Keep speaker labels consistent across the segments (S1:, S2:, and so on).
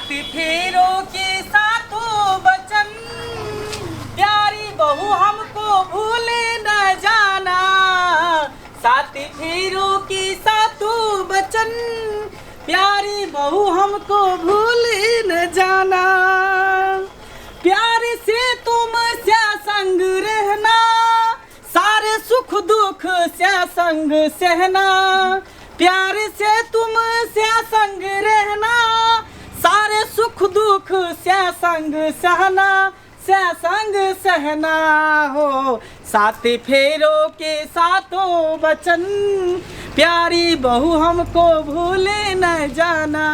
S1: साथी फेरों के साथों बचन, प्यारी बहू हमको भूले न जाना। साथी फेरों के साथों बचन, प्यारी बहू हमको भूले न जाना। प्यार से तुम से संग रहना, सारे सुख दुख से संग सहना। प्यार से तुम से संग रहना, सारे सुख दुख से संग सहना, से संग सहना हो। साथी फेरों के साथों बचन, प्यारी बहू हमको भूले न जाना।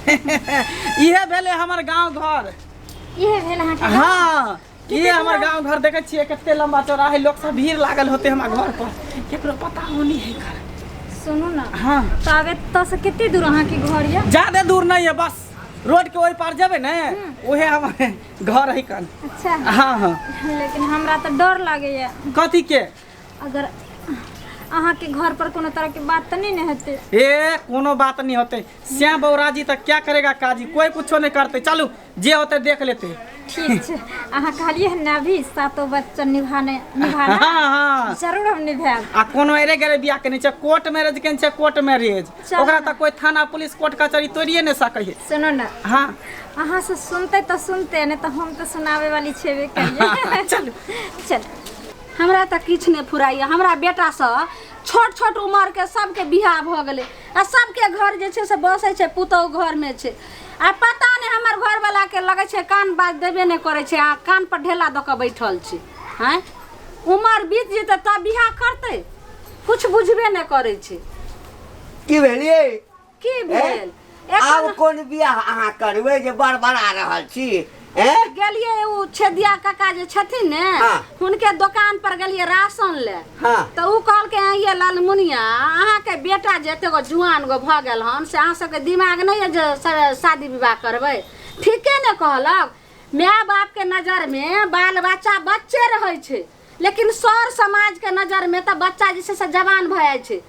S1: यह भेले हमार गांव घर। हाँ, ये हमार गांव घर देखे छिए कितने लंबा चौड़ा है, लोग सब भीड़ लागल होते हमार घर पर, केकरो पता होनी है घर।
S2: सुनो ना।
S1: हाँ,
S2: तावे तो से कितनी दूर अहाँ की घर है?
S1: ज्यादा दूर नहीं है, बस रोड के ओई पार जाबे ना, ओहे हमारे घर है कन।
S2: अच्छा।
S1: हाँ हाँ,
S2: लेकिन हमरा तो डर लागे है।
S1: कथी के?
S2: अगर अहाँ के घर पर कोनो तरह की बात तो नहीं होते?
S1: ए कोनो बात नहीं होते। श्याम बौराजी तक क्या करेगा काजी, कोई कुछ नहीं करते। चलो जे होते देख लेते।
S2: ठीक है। अहाँ कहलिए है ना भी सातों बच्चन निभाना।
S1: हाँ हाँ,
S2: जरूर हम निभाएब।
S1: आ कोनो एरे गरे बियाह के नीचे कोर्ट मैरिज के नीचे कोर्ट मैरिज, ओकरा तक कोई थाना पुलिस कोर्ट कचहरी तोड़िए नहीं सके है।
S2: सुनो ना।
S1: हाँ,
S2: अहाँ से सुनते तो सुनते, नहीं तो हम तो सुनावे वाली छेबे करिए।
S1: चलो
S2: चल।
S3: हमरा तो किछ नहीं फुराइए। हमरा बेटा से छोट छोट उम्र के सबके बियाह भ गेले, आ सबके घर जे छे से बसे छे पुतौ घर में छे। आ पता नहीं हमर घर वाला के लगे छे कान बाज देबे नहीं करे छे, आ कान पर ढेला द के बैठल छे। हैं, उम्र बीत जेते तब बियाह करते, कुछ बुझबे नहीं करे छे।
S4: की भेलिए?
S3: की भेल?
S4: आब कोन बियाह अहाँ करबै जे बड़बड़ा रहल छी?
S3: गेलिए उ छेदिया काका जे छथिन ने, हुनके दुकान पर गेलिए राशन ले। तो उ कहल के ये लालमुनिया अहाँ के बेटा जेते गो जुआन गो भ गेल हन, से अहाँ सबके दिमाग नहीं है जे शादी विवाह करबै? ठीके ने कहलक। माय बाप के नजर में बाल बच्चा बच्चे रहे छे, लेकिन सर समाज के नजर में तो बच्चा जैसे से जवान भ जाय छे।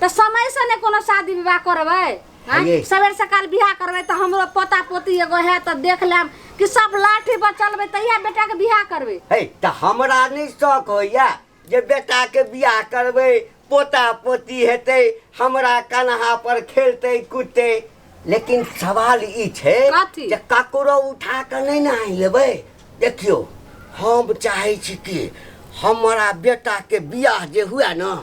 S3: तो समय से ने कोनो शादी विवाह करबै? सवेर सकाल बियाह करबै तो हमरो पोता पोती एगो है तो देख लेम कि सब लाठी पर चलबै तहिया बेटा के बियाह करबै।
S4: हे त हमरा नहीं शौक होइया जे बेटा के बियाह करबै, पोता पोती हेतै, हमरा कन्हा पर खेलतै कूदतै। लेकिन सवाल ई छे जे ककरो उठा के नहीं ना लेबै। देखियो, हम चाहे छी कि हमरा बेटा के बियाह जे हुआ ना,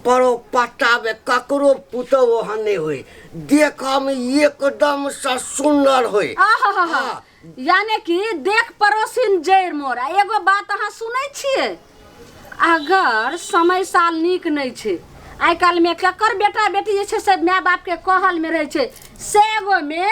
S4: परो पट्टा में ककरो पुतो ओहन नहीं हुई, देखा में एकदम से सुंदर हुई।
S3: यानी कि देख पड़ोसिन जैर मोर। एगो बात अहाँ सुनै छियै, अगर समय साल नीक नहीं छे, आइ काल में केकर बेटा बेटी जे छे से माय बाप के कहल में रहे छे, से गो में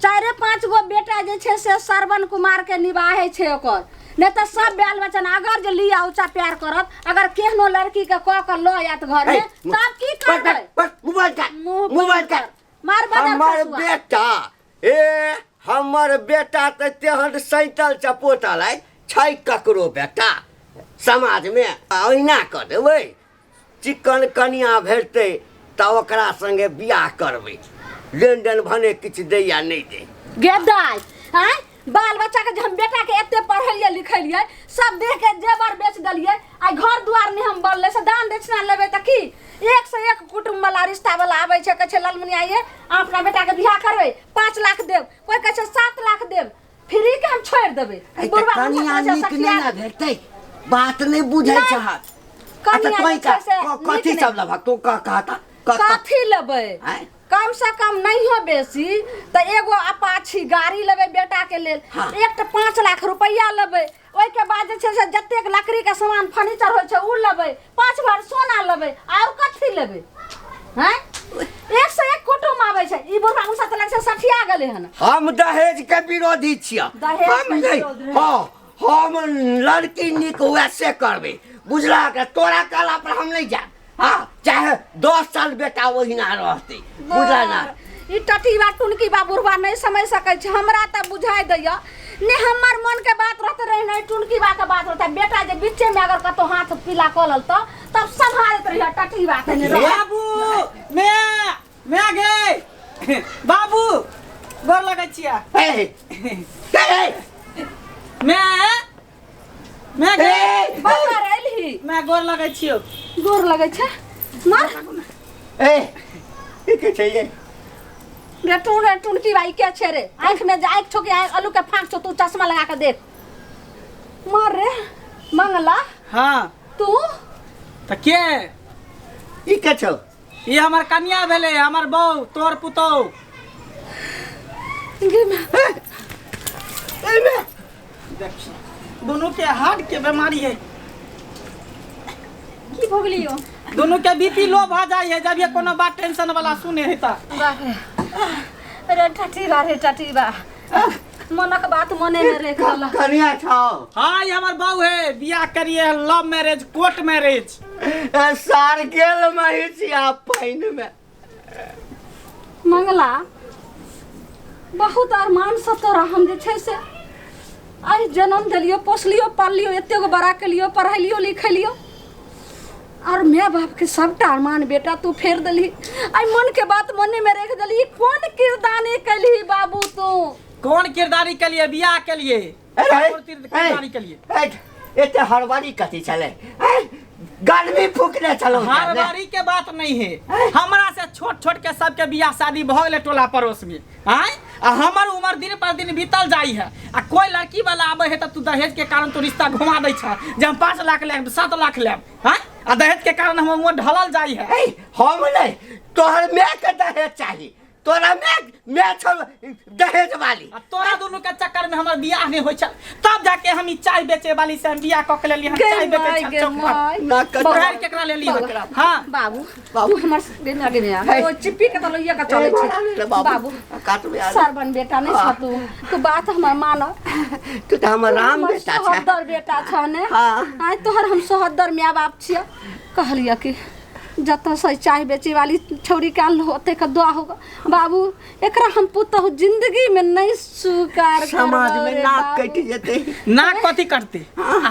S3: 4-5 गो बेटा जे छे से श्रवण कुमार के निभाहे छे ओकर। नहीं तो सब बाल बच्चन अगर जे लिया ऊंचा प्यार करत, अगर केहनो लड़की के कह कर लो जात घर में, तब की करबै?
S4: मोबाइल का
S3: मार बदल
S4: हमर बेटा हमर बेटा त तेहन सैतल चपोतल है छै। ककरो बेटा समाज में ओहिना कर देबै, चिकन कनिया भेटतै त ओकरा संगे बियाह करबै। लेन देन भने किछ दैया नहीं दे
S3: गेदाई। हैं, बाल बच्चा के हम बेटा के एते पढ़लिए लिखलिए, सब देख के जेवर बेच दलिए। आ घर द्वार नहीं हम बनले से दान दक्षिणा लेबे त की? एक से एक कुटुंब वाला रिश्ता वाला आवे छे, कहे लालमुनिया ये अपना बेटा के बियाह करबे 5 लाख देब, कोई कहे 7 लाख देब, फ्री के हम छोड़ देबे।
S4: कनिया नीक नहीं ना भेटतै, बात नहीं बुझै छहत। कथी सब लभक तो कहता
S3: कथी लेबै? कम से कम नहीं हो बेसी तो एगो अपाची गाड़ी लेबे बेटा के लेल। एक तो 5 लाख रुपया लेबे, ओइ के बाद जे छे से जत्ते लकड़ी के सामान फर्नीचर होय छे उ लेबे, 5 भर सोना लेबे, और कथी लेबे? हैं, एक से एक कुटुंब आवे छे। ई बुढ़ा मुसा त लग से सठिया गेले हन।
S4: हम दहेज के विरोधी छियै। हम लड़की निक वैसे करबे, बुझला के तोरा काला पर हम नहीं जा। हाँ, चाहे 10 साल बेटा वही ना रहते, बुझला ना।
S3: ई टटीवा टुनकी बा बुढ़वा नहीं समझ सकै छै। हमरा त बुझाई दैया ने हमर मन के बात रहते रहे, नहीं टुनकी बा के बात रहता। बेटा जे बीचे में अगर कतो हाथ पीला कलल त तब संभालत रहिया टटीवा के।
S1: बाबू मैं गे बाबू गोर लगै छियै मैं
S3: बाहर आइली
S1: मैं गोर लगै छियै
S3: गोर लगै छै मार
S4: के चाहिए
S3: रेटून की भाई क्या छे रे आंख में आंख ठोके आलू के फांक छो तू चश्मा लगा के देख मार रे मंगला
S1: हाँ
S3: तू
S1: त के
S4: ई के छौ
S1: ई हमर कन्या भेले हमर बहू तोर पुतौ देखी दोनों के हार्ट के बीमारी है
S2: की भऽ गेलियो
S1: दोनों के बीपी लो भ जाय है जब ये कोनो बात टेंशन वाला सुने है ता
S3: रे टटी बा मनक बात मने में रख ला
S4: कनिया छौ
S1: हाँ ये हमर बहू है बियाह करिए लव मैरिज कोर्ट मैरिज
S4: सार गेल महिसिया पाइन में
S3: मंगला बहुत अरमान से तोरा हम जे छै से आई जन्म दिलियो पोसलियो पालियो एते गो बड़ा केलियो पढ़ाइलियो लिखलियो और माय बाप के सबटा अरमान बेटा तू फेर दली आई मन के बात मने में रख दली कौन किरदानी कली बाबू तू
S1: कौन किरदारी के लिए बियाह के लिए कौन किरदारी के लिए
S4: एते हड़बड़ी कथी चले गर्मी फूकने चलो
S1: हर बारी के बात नहीं है हमरा से छोट छोट के सबके बियाह शादी भ गेले टोला पड़ोस में आय हमर उम्र दिन पर दिन बीतल जाई है आ कोई लड़की वाला आबे है त तू दहेज के कारण तू रिश्ता घुमा दै छ जे हम 5 लाख लेब 7 लाख लेब हैं आ दहेज के कारण हम उम्र ढलल जाई है
S4: हम नहीं तोहर मैं के दहेज चाहिए तोरा मैं छौ दहेज वाली
S1: आ तोरा दोनों के चक्कर में हमर बियाह नहीं होय छ तब जाके हम ई चाय बेचे वाली से हम बियाह क के लेली हम चाय बेचे छ चौक पर
S4: ना
S1: बगैर केकरा लेली हां
S3: बाबू तू हमर दिन आगे में आ ओ चिप्पी के तो लइया का चले छै बाबू
S4: काट में आ
S3: सरबन बेटा नहीं छ तू बात हमर मानो
S4: तू त हमर राम बेटा छ
S3: सोहदर बेटा छ ने
S4: हां
S3: आय तोहर हम सोहदर माय बाप छिय कहलिया कि जत से चाय बेचे वाली छौरी के आनलो ओते के दुआ होगा बाबू एकरा हम पुतहु जिंदगी में नहीं स्वीकार करब
S4: समाज में नाक कट जेते
S1: नाक कथी करते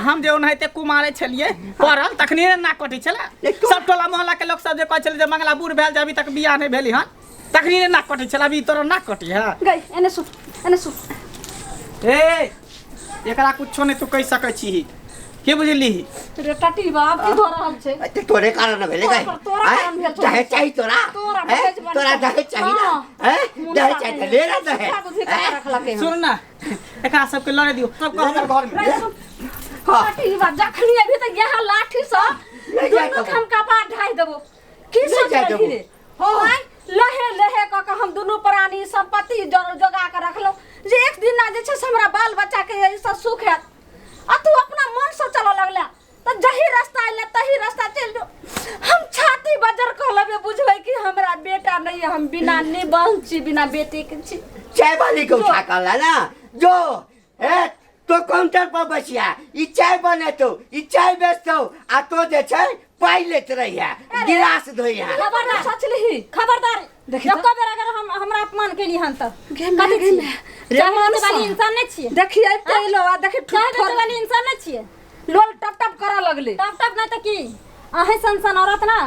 S1: हम जे ओनाहिते कुमारे छलिए पड़ल तखनी नाक कटै छले सब टोला मोहल्ला के लोग सब जे कहै छले जे मंगला बूढ़ भेल जे अभी तक बियाह नहीं भेली हन तखनी नाक कटै छले अभी तोरा नाक कटी है
S3: गई एने सु
S1: ए एकरा कुछो नहीं तू कह सकै छी के बुझली
S3: रे टटी बाप की धोरा हम छे
S4: ते तोरे कारण भेले गई चाहे चाहिए तोरा तोरा दहेज चाहिए ना दहेज चाहिए ले ना दहेज
S1: सुन ना एकरा सबके लड़े दियो सबको हमर घर में
S3: टटी बाप जखनी अभी तक यहाँ लाठी से दोनों हम कपा ढाई देबो की सोच रही रे हां लहे लहे क के हम दोनों प्राणी संपत्ति जोगा के रखलो जे एक दिन ना जे छै हमरा बाल बच्चा के ऐसा सुख है आ तू अपना मन से चलो लगला तो जही रास्ता आइले तही रास्ता चल जो हम छाती बजर को लबे बुझबै कि हमरा बेटा नहीं है हम बिना निबंध छी बिना बेटी के छी
S4: चाय वाली को उठा कर ला ना जो तो काउंटर पर बसिया ई चाय बने तो ई चाय बेचतो आ तो जे छै पाई लेत रहिया गिलास धोइया
S3: खबरदार सचली खबरदार देखियो कबर अगर हम हमरा अपमान केली हन त कथि
S2: जमान वाली इंसान नहीं छिए
S3: देखिए पहलो आ देखि
S2: ठोर वाली इंसान नहीं छिए
S3: लोल टप टप करा लगले
S2: टप टप नहीं त की अहे संसन औरत ना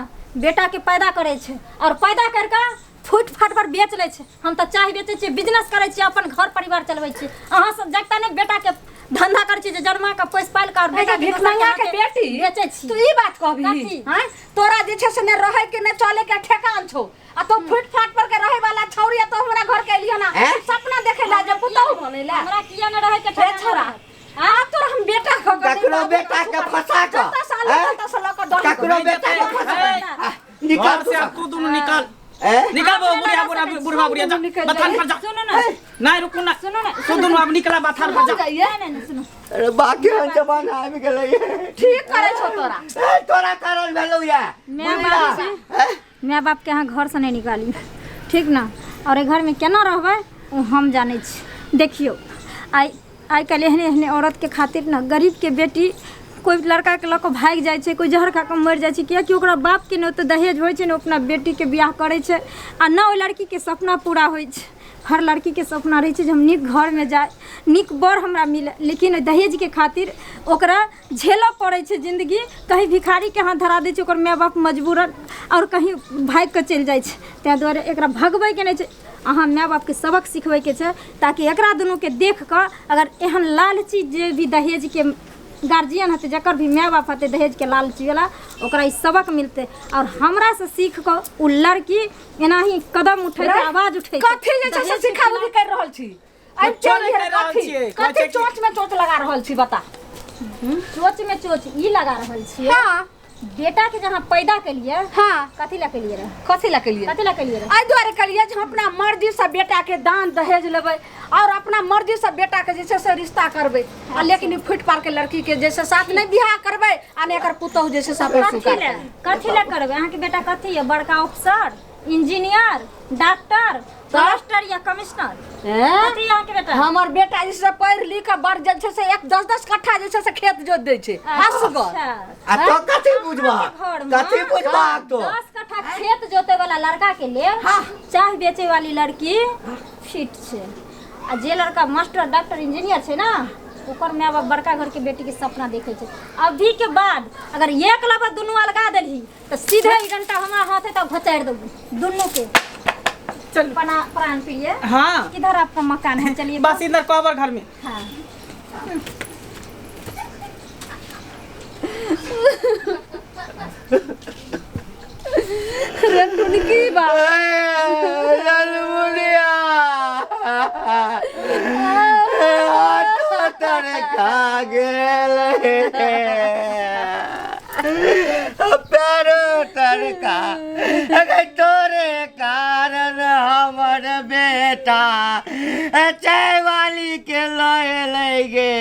S2: बेटा के पैदा करे छे और पैदा करके फूट फाट पर बेच ले छे हम त चाय बेचे छे बिजनेस करे छे अपन घर परिवार चलबै छे अहाँ सब जगता ने बेटा के धंधा कर छी जे जन्मा का पोस पाल का बेटा
S3: भिखमंगा के बेटी
S2: बेचे छी
S3: तू ई बात कहबी हैं तोरा जे छै से ने रहे के ने चले के ठेकान छौ आ तो फुट फाट पर के रहे वाला छौरी तो हमरा घर के एलियो ना सपना देखे ला जे पुतहु बनेला
S2: हमरा किया न रहे के ठेकान
S3: छोरा आ तोरा हम बेटा ख
S4: ककरो बेटा के फंसा के ककरो बेटा के फंसा निकाल
S1: से तू दोनों निकाल निकाल बुढ़ा बुढ़िया जा बथान पर जा
S2: सुनो ना
S1: नहीं रुको ना
S2: सुनो ना
S1: तू दोनों अब निकला बथान पर जा
S2: नहीं सुनो
S4: अरे बाकी जमाना आबि गेलै
S3: ठीक करे छौ तोरा
S4: तोरा कारण भेलौ या
S2: माय बाप के यहाँ घर से नहीं निकाली ठीक ना और घर में केना रहबै वो हम जाने छी देखियो आई काल्हि एहने औरत के खातिर ना गरीब के बेटी कोई लड़का के लक भाग जाए छे कोई जहर खा के मर जाए छे किया कि ओकरा बाप के न तो दहेज होय छे न अपना बेटी के बियाह करे छे आ न ओ लड़की के सपना पूरा होय छे हर लड़की के सपना रहे छे जे हम नीक घर में जाए नीक बर हमरा मिले लेकिन दहेज के खातिर ओकरा झेलऽ पड़े छे जिंदगी कहीं भिखारी के हाथ धरा दे छे ओकर माय बाप मजबूरन और कहीं भाग के चल जाए छे ते द्वारे एकरा भगबै के नहीं छे अहाँ माय बापके सबक सिखबैके छै, ताकि एकरा दुनूके देख कऽ अगर एहन लालची जे भी दहेजके गार्जियन हते, जकर भी माय बाप हते दहेजके लालची वाला, ओकरा ई सबक मिलते। और हमरा से सीख कऽ उ लड़की एनाही कदम उठेतै, आवाज उठेतै।
S3: कथी जे छै से सिखाबुदी कर रहल छी? आई चल कथी चोच में चोच लगा रहल छी बता?
S2: चोच में चोच ई लगा रहल छियै।
S3: हां
S2: बेटा के जहाँ पैदा केलिए,
S3: हां
S2: कथी ला केलिए रे?
S3: कथी ला केलिए?
S2: कथी ला केलिए रे?
S3: आई द्वारे केलिए जे अपना मर्जी से बेटा के दान दहेज लेबै और अपना मर्जी से बेटा के जैसे से रिश्ता करबै। आ लेकिन फुट पार के लड़की के जैसे साथ नहीं बियाह करबै आ ने एकर पुतहु जैसे सापे सुका।
S2: कथी ला करबै? अहाँ के बेटा कथी है? बड़का ऑफिसर, इंजीनियर, डॉक्टर, मास्टर या कमिश्नर? कथी यहाँ के बेटा?
S3: हमर बेटा जैसे पढ़ लिख के बड़ जैसे से 10-10 कट्ठा जैसे से खेत जोत दै छै। असगर
S4: आ तो कथी बुझबा? कथी बुझबा तो?
S2: 10 कट्ठा खेत जोते वाला लड़का के लिए चाय बेचे वाली लड़की फिट छै। आ जे लड़का मास्टर, डॉक्टर, इंजीनियर छै ना, ओकर माय बाप बड़का घर के बेटी के सपना देखे छै। अभी के बाद अगर एक लबा दुनू अलगा देलही तो सीधे 1 घंटा हमारा हाथ है तो घचाड़ देबू दुनू के।
S1: चल
S2: प्राण प्रिय,
S1: हाँ
S2: किधर आपका मकान है? चलिए
S1: बस इधर कवर घर में।
S2: हाँ
S3: रंगुन की बात
S4: ललमुनिया तोरे खा गेल पैरो तरका। अगर तोरे कारण हमर बेटा चाय वाली के लए गे।